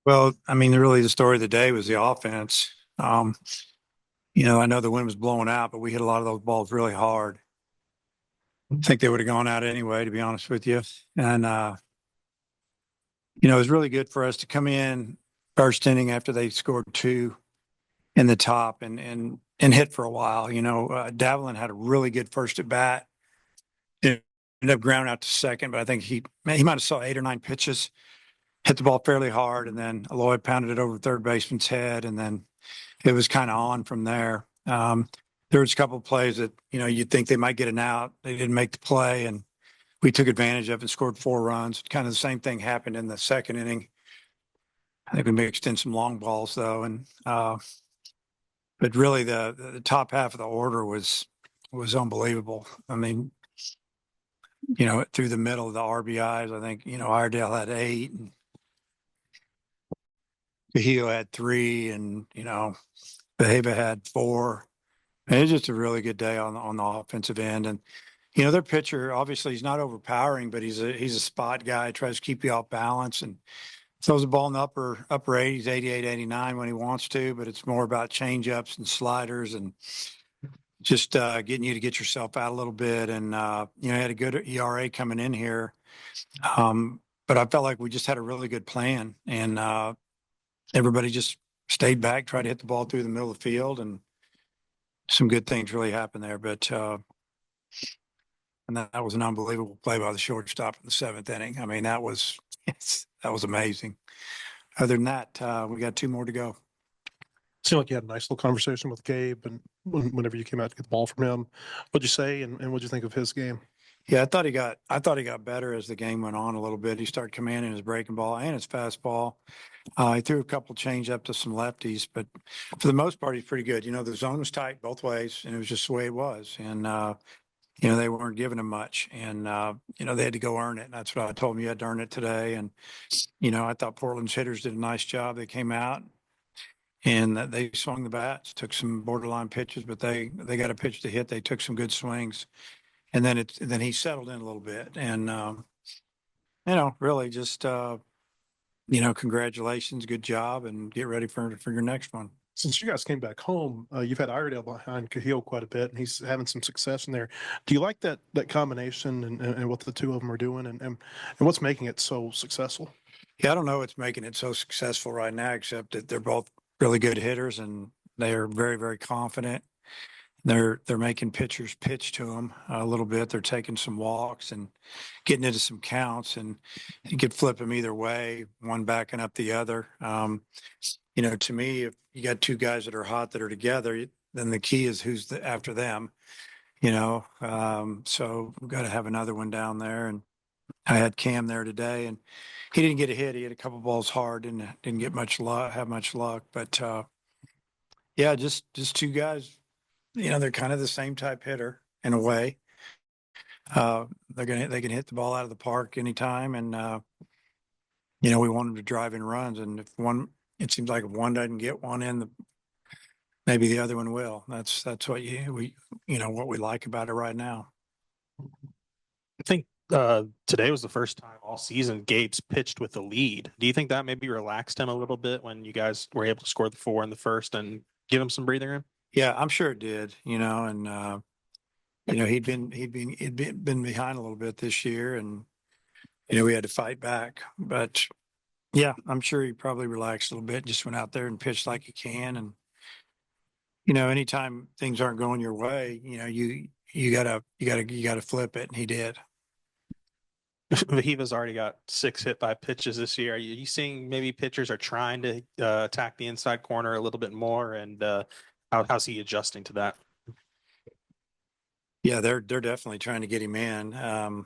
Well, I mean, really the story of the day was the offense. Um, I know the wind was blowing out, but we hit a lot of those balls really hard. I think they would have gone out anyway, to be honest with you. And, it was really good for us to come in first inning after they scored two in the top and hit for a while. Davalin had a really good first at bat. Ended up grounding out to second, but I think he might have saw 8 or 9 pitches, hit the ball fairly hard, and then Aloy pounded it over third baseman's head, and then it was kind of on from there. There was a couple of plays that you'd think they might get an out. They didn't make the play, and we took advantage of it and scored 4 runs. Kind of the same thing happened in the second inning. I think we mixed in some long balls though, and but really the top half of the order was unbelievable. I mean, through the middle of the RBIs, I think Iredale had 8, and Cahillo had 3, and Behava had 4. And it was just a really good day on the offensive end. And their pitcher, obviously he's not overpowering, but he's a spot guy, tries to keep you off balance and throws the ball in the upper 80s, 88, 89 when he wants to, but it's more about change ups and sliders and just getting you to get yourself out a little bit. And he had a good ERA coming in here. But I felt like we just had a really good plan, and everybody just stayed back, tried to hit the ball through the middle of the field, and some good things really happened there. But and that was an unbelievable play by the shortstop in the seventh inning. I mean, that was amazing. Other than that, we got 2 more to go. Seemed like you had a nice little conversation with Gabe, and whenever you came out to get the ball from him, what'd you say, and what'd you think of his game? Yeah, I thought he got better as the game went on a little bit. He started commanding his breaking ball and his fastball. He threw a couple change up to some lefties, but for the most part, he's pretty good. The zone was tight both ways, and it was just the way it was. And they weren't giving him much, and they had to go earn it. And that's what I told him. You had to earn it today. And I thought Portland's hitters did a nice job. They came out and they swung the bats, took some borderline pitches, but they got a pitch to hit. They took some good swings, and then he settled in a little bit. And really just congratulations, good job, and get ready for your next one. Since you guys came back home, you've had Iredale behind Cahill quite a bit, and he's having some success in there. Do you like that combination and what the two of them are doing, and what's making it so successful? Yeah, I don't know what's making it so successful right now, except that they're both really good hitters and they are very, very confident. They're making pitchers pitch to them a little bit. They're taking some walks and getting into some counts, and you could flip them either way, one backing up the other. To me, if you got 2 guys that are hot that are together, then the key is who's after them. So we've got to have another one down there, and I had Cam there today, and he didn't get a hit. He had a couple balls hard and didn't get much luck, have much luck. But yeah, just 2 guys. They're kind of the same type hitter in a way. They can hit the ball out of the park anytime, and we want them to drive in runs. And it seems like if one doesn't get one in, maybe the other one will. That's what we like about it right now. I think today was the first time all season Gabe's pitched with the lead. Do you think that maybe relaxed him a little bit when you guys were able to score the 4 in the first and give him some breathing room? Yeah, I'm sure it did. And he'd been behind a little bit this year, and we had to fight back. But yeah, I'm sure he probably relaxed a little bit, just went out there and pitched like he can. And anytime things aren't going your way, you gotta flip it, and he did. Vahiva's already got 6 hit by pitches this year. Are you seeing maybe pitchers are trying to attack the inside corner a little bit more, and how's he adjusting to that? Yeah, they're definitely trying to get him in.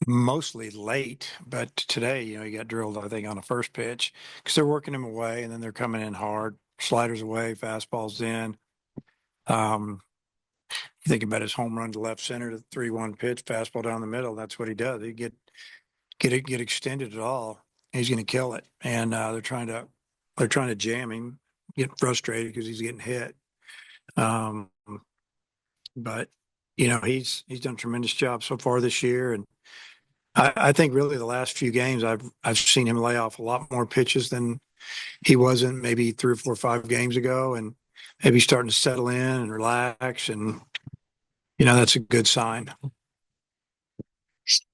Mostly late, but today, he got drilled, I think, on the first pitch because they're working him away, and then they're coming in hard, sliders away, fastballs in. Um, you think about his home run to left center, the 3-1 pitch, fastball down the middle. That's what he does. He get extended at all. He's going to kill it, and they're trying to jam him, get frustrated because he's getting hit. Um, but he's done a tremendous job so far this year, and I think really the last few games I've seen him lay off a lot more pitches than he wasn't maybe 3 or 4 or 5 games ago, and maybe starting to settle in and relax, and that's a good sign.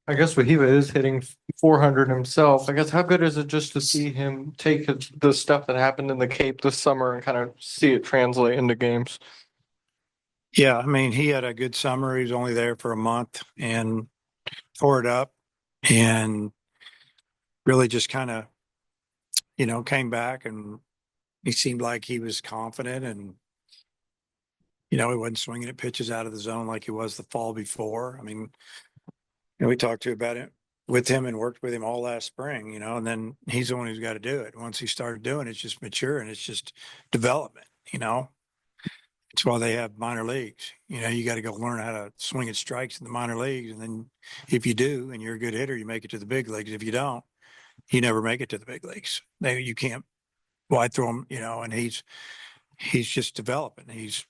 I guess Wahiba is hitting 400 himself. I guess how good is it just to see him take the stuff that happened in the Cape this summer and kind of see it translate into games? Yeah, I mean, he had a good summer. He was only there for a month and tore it up, and really just kind of came back, and he seemed like he was confident, and he wasn't swinging at pitches out of the zone like he was the fall before. I mean, we talked about it with him and worked with him all last spring, and then he's the one who's got to do it. Once he started doing it, it's just mature and it's just development. It's why they have minor leagues. You got to go learn how to swing at strikes in the minor leagues. And then if you do and you're a good hitter, you make it to the big leagues. If you don't, you never make it to the big leagues. You can't wide throw him, and he's just developing. He's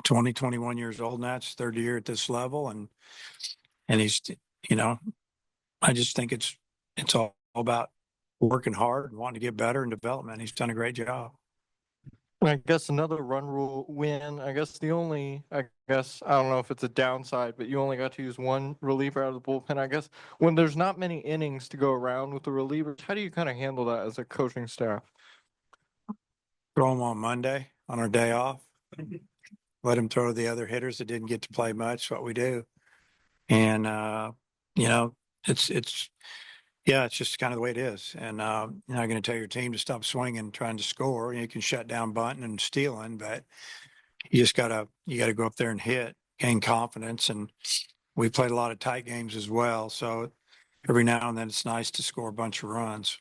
20, 21 years old now. It's third year at this level. And he's, I just think it's all about working hard and wanting to get better and development. He's done a great job. I guess another run rule win. I guess I don't know if it's a downside, but you only got to use one reliever out of the bullpen. I guess when there's not many innings to go around with the relievers, how do you kind of handle that as a coaching staff? Throw him on Monday on our day off. Let him throw the other hitters that didn't get to play much. What we do, and it's yeah, it's just kind of the way it is. And you're not going to tell your team to stop swinging, trying to score. You can shut down bunting and stealing, but you gotta go up there and hit, gain confidence. And we played a lot of tight games as well. So every now and then it's nice to score a bunch of runs.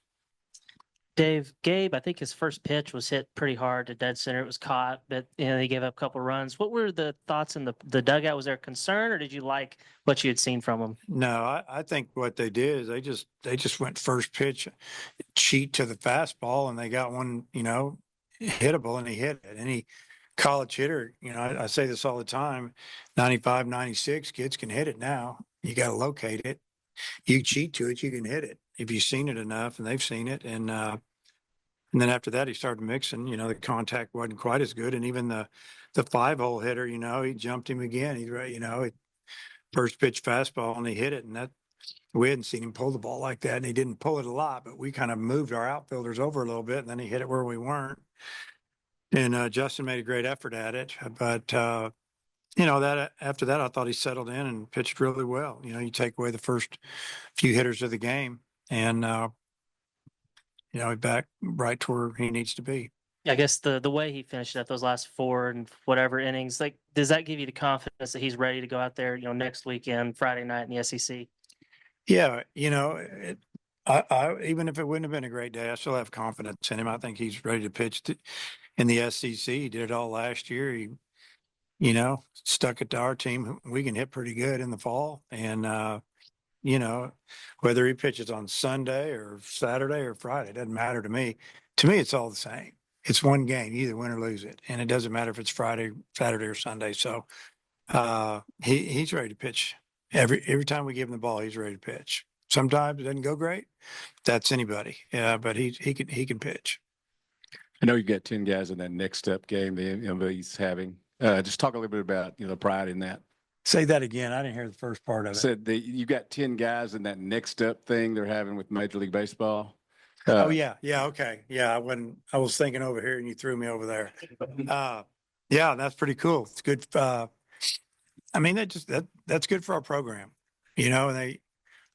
Dave, Gabe, I think his first pitch was hit pretty hard to dead center. It was caught, but he gave up a couple runs. What were the thoughts in the dugout? Was there a concern, or did you like what you had seen from him? No, I think what they did is they just went first pitch, cheat to the fastball, and they got one, hittable, and he hit it. Any college hitter, I say this all the time, 95, 96 kids can hit it now. You got to locate it. You cheat to it, you can hit it if you've seen it enough, and they've seen it. And then after that, he started mixing. The contact wasn't quite as good, and even the 5-hole hitter, he jumped him again. He's right, first pitch fastball, and he hit it, and that we hadn't seen him pull the ball like that, and he didn't pull it a lot, but we kind of moved our outfielders over a little bit, and then he hit it where we weren't. And Justin made a great effort at it, but that after that, I thought he settled in and pitched really well. You take away the first few hitters of the game, and back right to where he needs to be. I guess the way he finished at those last 4 and whatever innings, like, does that give you the confidence that he's ready to go out there, next weekend, Friday night in the SEC? Yeah, I even if it wouldn't have been a great day, I still have confidence in him. I think he's ready to pitch in the SEC. He did it all last year. He, stuck it to our team. We can hit pretty good in the fall, and whether he pitches on Sunday or Saturday or Friday, it doesn't matter to me. To me, it's all the same. It's one game. You either win or lose it, and it doesn't matter if it's Friday, Saturday, or Sunday. So he's ready to pitch. Every time we give him the ball, he's ready to pitch. Sometimes it doesn't go great. That's anybody. Yeah, but he can pitch. I know you got 10 guys in that next step game the MLB's having. Just talk a little bit about pride in that. Say that again. I didn't hear the first part of it. Said that you got 10 guys in that next step thing they're having with Major League Baseball. Oh yeah, okay, yeah. I was thinking over here, and you threw me over there. Yeah, that's pretty cool. It's good. I mean, that's good for our program, And they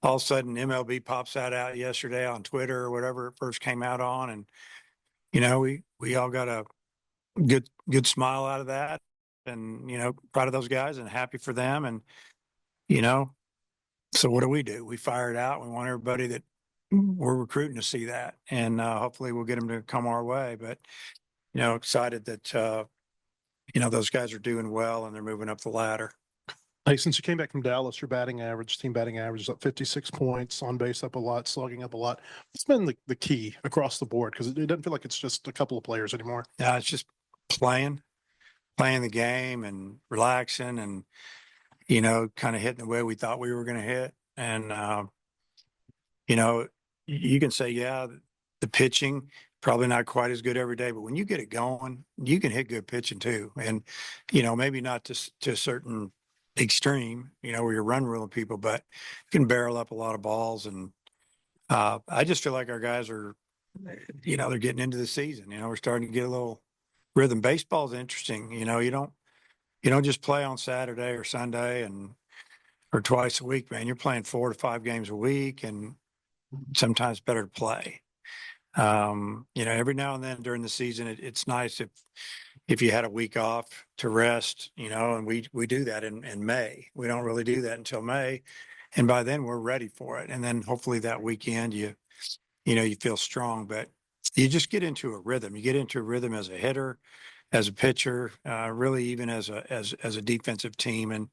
all of a sudden MLB pops that out yesterday on Twitter or whatever it first came out on, and we all got a good smile out of that, and proud of those guys and happy for them, and so what do? We fire it out. We want everybody that we're recruiting to see that, and hopefully we'll get them to come our way. But excited that those guys are doing well and they're moving up the ladder. Hey, since you came back from Dallas, your team batting average is up 56 points, on base up a lot, slugging up a lot. What's been the key across the board? Because it doesn't feel like it's just a couple of players anymore. Yeah, it's just playing the game and relaxing, and kind of hitting the way we thought we were going to hit. And, you know, you can say, yeah, the pitching probably not quite as good every day, but when you get it going, you can hit good pitching too. And, you know, maybe not to a certain extreme, you know, where you're run ruling people, but you can barrel up a lot of balls. And I just feel like our guys are, you know, they're getting into the season. You know, we're starting to get a little rhythm. Baseball's interesting. You know, you don't just play on Saturday or Sunday or twice a week, man. You're playing 4 to 5 games a week, and sometimes better to play. You know, every now and then during the season, it's nice if you had a week off to rest, you know, and we do that in May. We don't really do that until May. And by then we're ready for it. And then hopefully that weekend you know, you feel strong, but you just get into a rhythm. You get into a rhythm as a hitter, as a pitcher, really even as a defensive team. And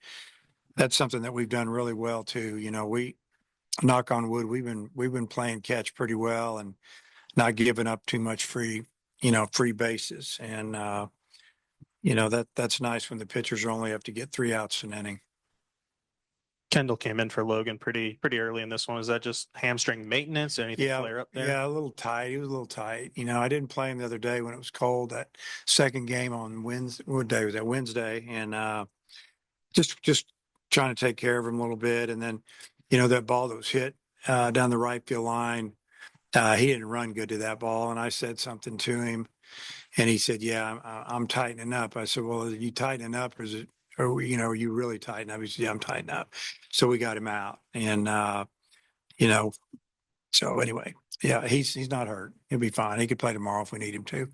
that's something that we've done really well too. You know, we knock on wood, we've been playing catch pretty well and not giving up too much free bases. And you know, that's nice when the pitchers only have to get 3 outs an inning. Kendall came in for Logan pretty early in this one. Is that just hamstring maintenance or anything flare up there? Yeah, a little tight. He was a little tight. You know, I didn't play him the other day when it was cold. That second game on Wednesday, what day was that? Wednesday, and just trying to take care of him a little bit. And then, you know, that ball that was hit down the right field line, he didn't run good to that ball. And I said something to him, and he said, "Yeah, I'm tightening up." I said, "Well, are you tightening up, or is it, or you know, are you really tightening up?" He said, "Yeah, I'm tightening up." So we got him out, and you know, so anyway, yeah, he's not hurt. He'll be fine. He could play tomorrow if we need him to.